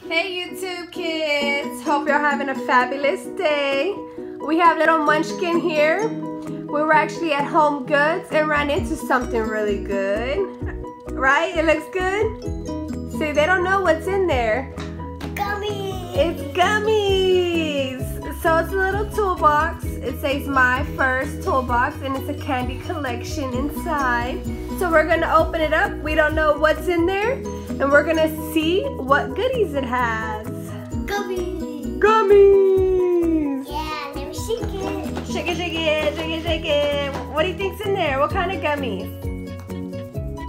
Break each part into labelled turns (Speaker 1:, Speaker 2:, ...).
Speaker 1: Hey YouTube kids, hope you're having a fabulous day. We have little Munchkin here. We were actually at Home Goods and ran into something really good. Right? It looks good? See, they don't know what's in there.
Speaker 2: Gummies!
Speaker 1: It's gummies! So it's a little toolbox. It says my first toolbox and it's a candy collection inside. So we're gonna open it up. We don't know what's in there. And we're gonna see what goodies it has.
Speaker 2: Gummies!
Speaker 1: Gummies!
Speaker 2: Yeah, let me shake it.
Speaker 1: Shake it, shake it, shake it, shake it. What do you think's in there? What kind of gummies?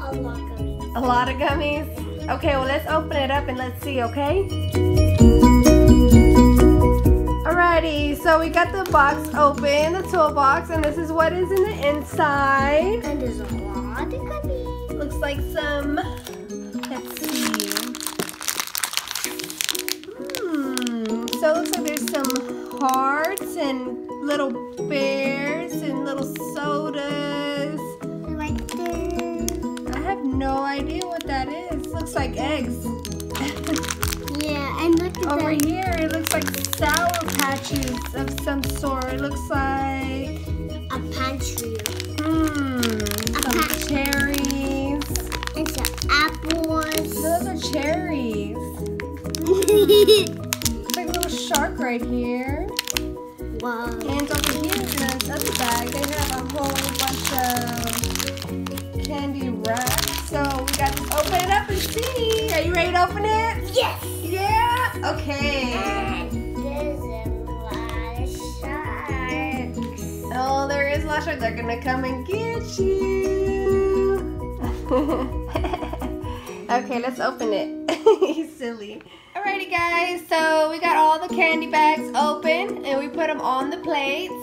Speaker 2: A lot of gummies.
Speaker 1: A lot of gummies? Okay, well let's open it up and let's see, okay? Alrighty, so we got the box open, the toolbox, and this is what is in the inside.
Speaker 2: And there's a lot of gummies.
Speaker 1: Looks like some, let's see. So it looks like there's some hearts and little bears and little sodas.
Speaker 2: Right there.
Speaker 1: I have no idea what that is. Looks like eggs.
Speaker 2: Yeah, and look at
Speaker 1: Over
Speaker 2: that.
Speaker 1: here, it looks like Sour Patches of some sort. It looks like
Speaker 2: A pantry.
Speaker 1: some cherries.
Speaker 2: And some apples.
Speaker 1: Those are cherries. Looks like a little shark right here.
Speaker 2: Wow.
Speaker 1: And over here in this other bag, they have a whole bunch of candy wraps. So we got to open it up and see. Are you ready to open it?
Speaker 2: Yes!
Speaker 1: Yeah? Okay.
Speaker 2: And there's a lot of sharks.
Speaker 1: Oh, there is a lot of sharks. They're gonna come and get you. Okay, let's open it. He's silly. Alrighty guys, so we got all the candy bags open and we put them on the plates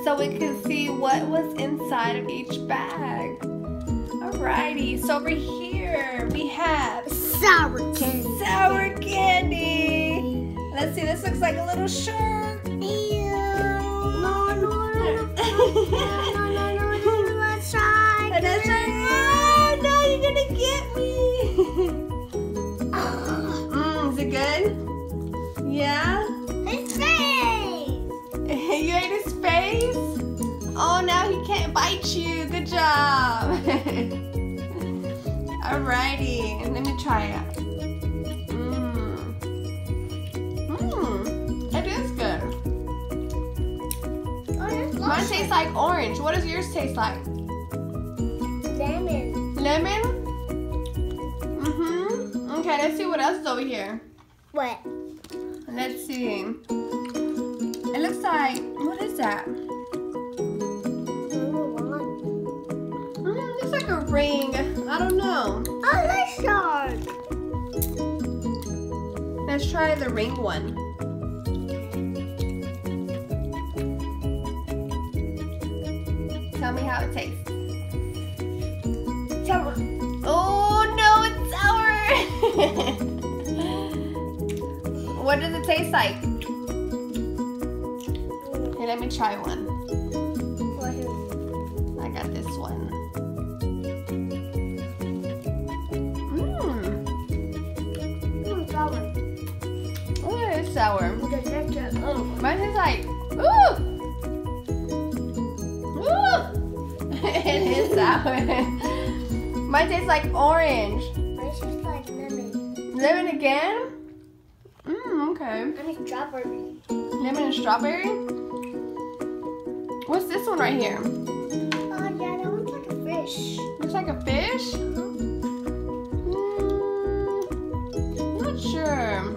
Speaker 1: so we can see what was inside of each bag. Alrighty, so over here we have
Speaker 2: Sour candy.
Speaker 1: sour candy. Let's see, this looks like a little shark.
Speaker 2: Ew. No, that's right.
Speaker 1: That's right. Oh, no, you're gonna get me. Is it good? Yeah?
Speaker 2: It's face.
Speaker 1: You ate his face? Oh, now he can't bite you. Good job. Alrighty, let me try it. It is good.
Speaker 2: Oh, there's
Speaker 1: Mine
Speaker 2: lots
Speaker 1: tastes like orange. What does yours taste like?
Speaker 2: of lemon.
Speaker 1: Lemon? Okay, let's see what else is over here.
Speaker 2: What?
Speaker 1: Let's see. It looks like, what is that? Looks like a ring. I don't know.
Speaker 2: Oh, let's start.
Speaker 1: Let's try the ring one. Tell me how it tastes.
Speaker 2: Sour.
Speaker 1: Oh no, it's sour! What does it taste like? Okay, let me try one. I got this one.
Speaker 2: Sour.
Speaker 1: Oh, it is sour.
Speaker 2: Oh.
Speaker 1: Mine is like, ooh! Ooh! It is sour. Mine tastes like orange.
Speaker 2: Mine tastes like lemon.
Speaker 1: Lemon again? Okay.
Speaker 2: I mean strawberry.
Speaker 1: Lemon and strawberry? What's this one right here?
Speaker 2: Oh yeah, that looks like a fish.
Speaker 1: Looks like a fish? Not sure.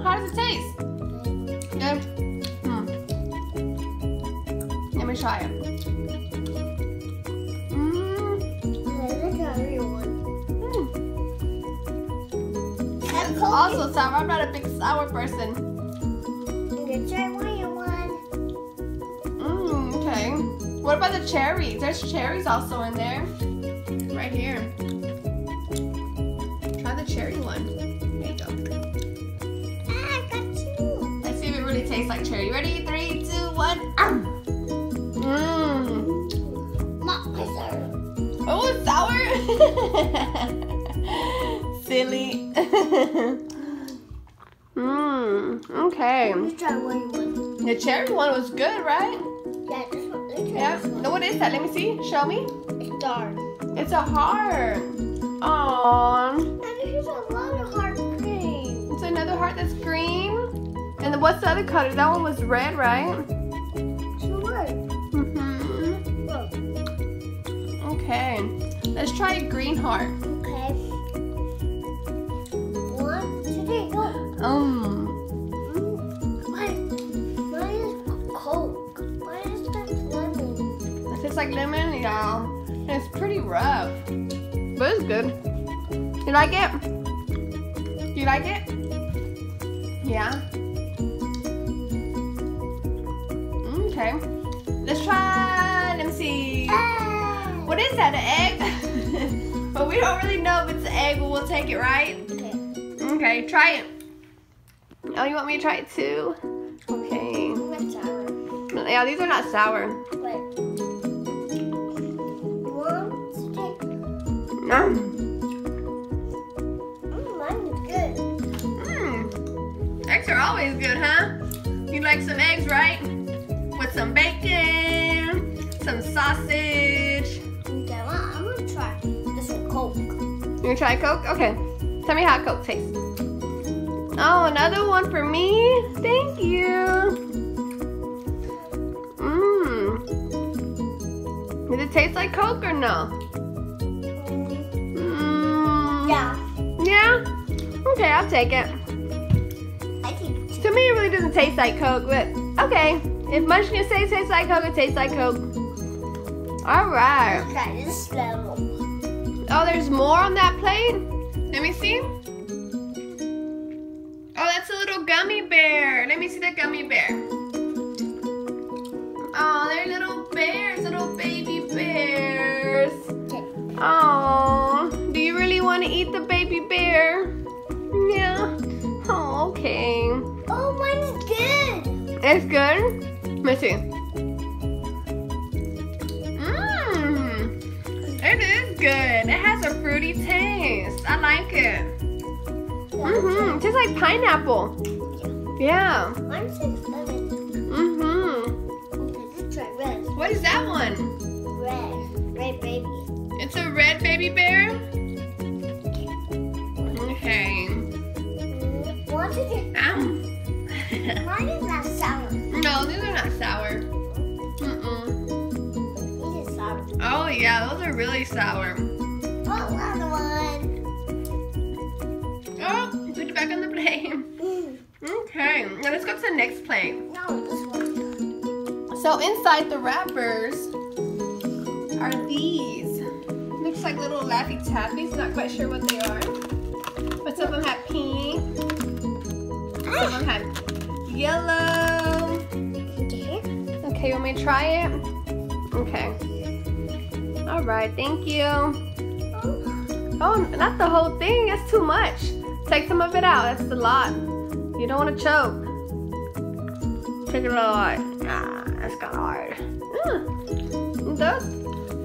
Speaker 1: How does it taste? Good? Let me try it.
Speaker 2: That's a real one.
Speaker 1: It's also sour. I'm not a big sour person.
Speaker 2: You try one.
Speaker 1: Okay. What about the cherries? There's cherries also in there. Right here. Try the cherry one. There you go.
Speaker 2: I got two.
Speaker 1: Let's see if it really tastes like cherry. Ready? 3, 2, 1.
Speaker 2: Not my sour.
Speaker 1: Oh, it's sour. Silly. Okay.
Speaker 2: Let's try one.
Speaker 1: The cherry one was good, right?
Speaker 2: Yeah, this one. Let's try
Speaker 1: Yeah.
Speaker 2: this one.
Speaker 1: No, what is that? Let me see. Show me.
Speaker 2: It's dark.
Speaker 1: It's a heart. Aww.
Speaker 2: And there's a lot of hard cream.
Speaker 1: It's another heart that's green. And then what's the other color? That one was red, right?
Speaker 2: So what? Look.
Speaker 1: Okay. Let's try a green heart.
Speaker 2: Okay. 1, 2, 3, go. Mine is Coke. Mine is that lemon.
Speaker 1: It tastes like lemon, yeah. And it's pretty rough. But it's good. You like it? You like it? Yeah. Okay. Let's try, let me see. What is that, an egg? But we don't really know if it's an egg, but we'll take it, right?
Speaker 2: Okay.
Speaker 1: Okay, try it. Oh, you want me to try it too? Okay.
Speaker 2: That's sour.
Speaker 1: Yeah, these are not sour.
Speaker 2: But 1, 2, 3. Mine is good.
Speaker 1: Eggs are always good, huh? You like some eggs, right? With some bacon, some sausage.
Speaker 2: Okay, well, I'm gonna try this with Coke.
Speaker 1: You gonna try Coke? Okay. Tell me how Coke tastes. Oh, another one for me? Thank you. Did it taste like Coke or no?
Speaker 2: Yeah.
Speaker 1: Yeah? Okay, I'll take it.
Speaker 2: I think it's
Speaker 1: To me, it really doesn't taste like Coke, but okay. If Munchkin says it tastes like Coke, it tastes like Coke. All right.
Speaker 2: try this lemon.
Speaker 1: Oh, there's more on that plate? Let me see. Oh, that's a little gummy bear. Let me see the gummy bear. Oh, they're little bears, little baby bears. Oh, do you really want to eat the baby bear? Yeah. Oh, okay.
Speaker 2: Oh, mine is good.
Speaker 1: It's good? Let me see. It is good. It has a fruity taste. I like it. It tastes like pineapple. Yeah.
Speaker 2: Mine says lemon. Okay, let's try red.
Speaker 1: What is that one?
Speaker 2: Red baby.
Speaker 1: It's a red baby bear? Okay.
Speaker 2: 1, 2, 3. Mine is not sour.
Speaker 1: No, these are not sour.
Speaker 2: These are sour.
Speaker 1: Oh yeah, those are really sour.
Speaker 2: Oh, another one.
Speaker 1: Oh, put it back on the plate. Okay, now let's go to the next plate.
Speaker 2: No, this one.
Speaker 1: So inside the wrappers are these. Looks like little Laffy Taffies. Not quite sure what they are. But some of them have pink. Some of them have yellow. Okay, you want me to try it? Okay. All right, thank you. Oh, not the whole thing. That's too much. Take some of it out. That's a lot. You don't want to choke. Take it a lot. Ah, that's kind of hard.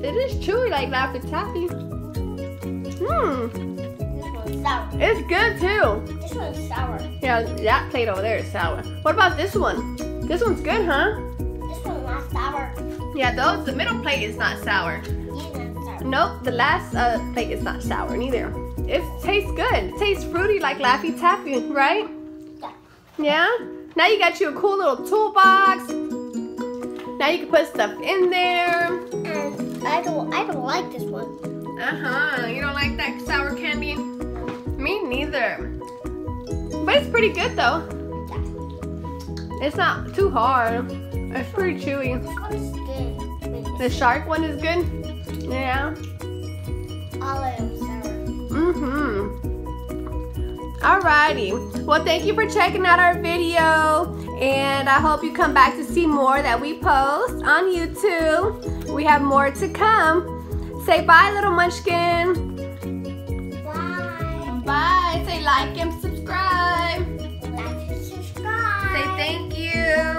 Speaker 1: It is chewy like Laffy Taffy.
Speaker 2: This one's sour.
Speaker 1: It's good too.
Speaker 2: This one's sour.
Speaker 1: Yeah, that plate over there is sour. What about this one? This one's good, huh?
Speaker 2: This one's not sour.
Speaker 1: Yeah, the middle plate is not sour.
Speaker 2: These are sour.
Speaker 1: Nope, the last plate is not sour neither. It tastes good. It tastes fruity like Laffy Taffy, right?
Speaker 2: Yeah.
Speaker 1: Yeah? Now you got you a cool little toolbox. Now you can put stuff in there.
Speaker 2: And I don't like this one.
Speaker 1: Uh-huh. You don't like that sour candy? Me neither. But it's pretty good though. It's not too hard. It's pretty chewy.
Speaker 2: This one's good.
Speaker 1: The shark one is good? Yeah.
Speaker 2: All of them sour.
Speaker 1: Alrighty. Well, thank you for checking out our video. And I hope you come back to see more that we post on YouTube. We have more to come. Say bye, little Munchkin.
Speaker 2: Bye.
Speaker 1: Bye. Say like and subscribe.
Speaker 2: Like and subscribe.
Speaker 1: Say thank you.